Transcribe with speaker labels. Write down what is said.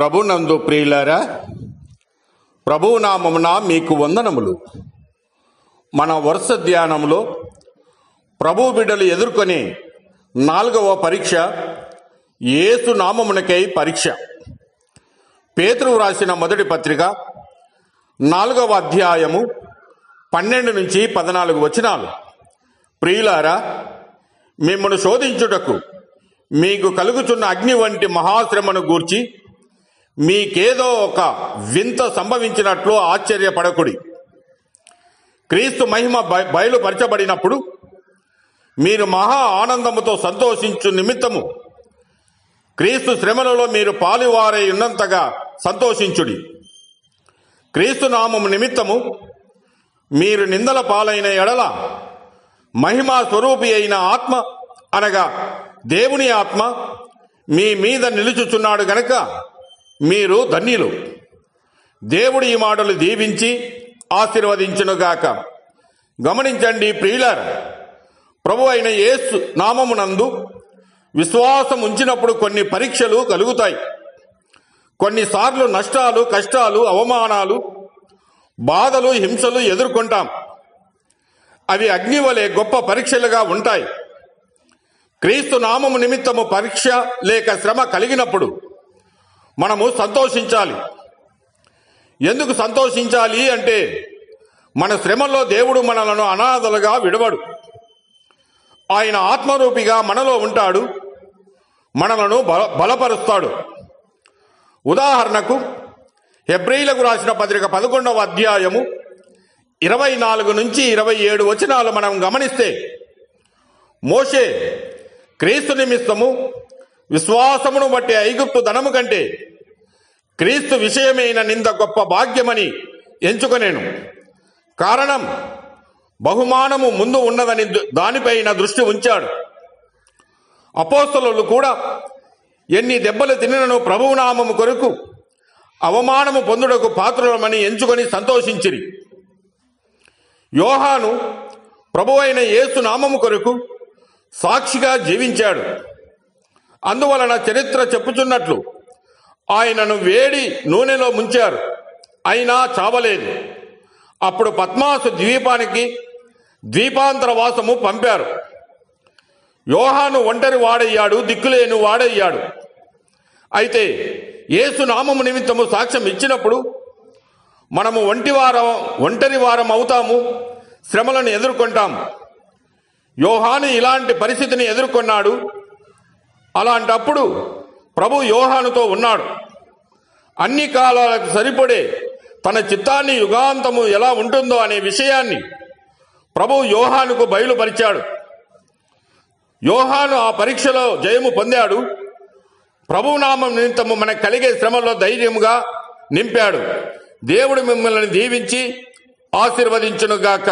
Speaker 1: ప్రభునందు ప్రియులారా, ప్రభునామమున మీకు వందనములు. మన వరుస ధ్యానంలో ప్రభు బిడ్డలు ఎదుర్కొనే 4వ పరీక్ష యేసు నామమునకై పరీక్ష. పేతురు వ్రాసిన మొదటి పత్రిక 4వ అధ్యాయము 12 నుంచి 14 వచనాలు. ప్రియులారా, మిమ్మల్ని శోధించుటకు మీకు కలుగుచున్న అగ్ని వంటి మహాశ్రమను గూర్చి మీకేదో ఒక వింత సంభవించినట్లు ఆశ్చర్యపడకుడి. క్రీస్తు మహిమ బయలుపరచబడినప్పుడు మీరు మహా ఆనందముతో సంతోషించు నిమిత్తము క్రీస్తు శ్రమలలో మీరు పాలువారై ఉన్నంతగా సంతోషించుడి. క్రీస్తు నామము నిమిత్తము మీరు నిందల పాలైన ఎడల మహిమా స్వరూపి అయిన ఆత్మ అనగా దేవుని ఆత్మ మీ మీద నిలుచుచున్నాడు గనక మీరు ధన్యులు. దేవుడు ఈ మాటలు దీవించి ఆశీర్వదించునుగాక. గమనించండి ప్రియులారా, ప్రభు అయిన యేసు నామమునందు విశ్వాసం ఉంచినప్పుడు కొన్ని పరీక్షలు కలుగుతాయి. కొన్నిసార్లు నష్టాలు, కష్టాలు, అవమానాలు, బాధలు, హింసలు ఎదుర్కొంటాం. అవి అగ్ని వలె గొప్ప పరీక్షలుగా ఉంటాయి. క్రీస్తు నామము నిమిత్తము పరీక్ష లేక శ్రమ కలిగినప్పుడు మనము సంతోషించాలి. ఎందుకు సంతోషించాలి అంటే, మన శ్రమల్లో దేవుడు మనలను అనాథలుగా విడవడు. ఆయన ఆత్మరూపిగా మనలో ఉంటాడు, మనలను బలపరుస్తాడు. ఉదాహరణకు హెబ్రీయులకు రాసిన పత్రిక 11వ అధ్యాయము 24 నుంచి 27 వచనాలు మనం గమనిస్తే, మోషే క్రీస్తు నిమిత్తము విశ్వాసమును బట్టి ఐగుప్తు ధనము కంటే క్రీస్తు విషయమైన నింద గొప్ప భాగ్యమని ఎంచుకొనేను. కారణం, బహుమానము ముందు ఉన్నదని దానిపైన దృష్టి ఉంచాడు. అపోస్తలులు కూడా ఎన్ని దెబ్బలు తినను ప్రభునామము కొరకు అవమానము పొందుటకు పాత్రులమని ఎంచుకొని సంతోషించిరి. యోహాను ప్రభు అయిన యేసు నామము కొరకు సాక్షిగా జీవించాడు. అందువలన చరిత్ర చెప్పుచున్నట్లు ఆయనను వేడి నూనెలో ముంచారు, అయినా చావలేదు. అప్పుడు పద్మాసు ద్వీపానికి ద్వీపాంతర వాసము పంపారు. యోహాను ఒంటరి వాడయ్యాడు, దిక్కులేని వాడయ్యాడు. అయితే యేసు నామము నిమిత్తము సాక్ష్యం ఇచ్చినప్పుడు మనము ఒంటరి వారం అవుతాము, శ్రమలను ఎదుర్కొంటాము. యోహాను ఇలాంటి పరిస్థితిని ఎదుర్కొన్నాడు. అలాంటప్పుడు ప్రభు యోహానుతో ఉన్నాడు. అన్ని కాలాలకు సరిపడే తన చిత్తాన్ని యుగాంతము ఎలా ఉంటుందో అనే విషయాన్ని ప్రభు యోహానుకు బయలుపరిచాడు. యోహాను ఆ పరీక్షలో జయము పొందాడు. ప్రభునామం నిమిత్తము మనకు కలిగే శ్రమలో ధైర్యముగా నింపాడు. దేవుడు మిమ్మల్ని దీవించి ఆశీర్వదించునుగాక.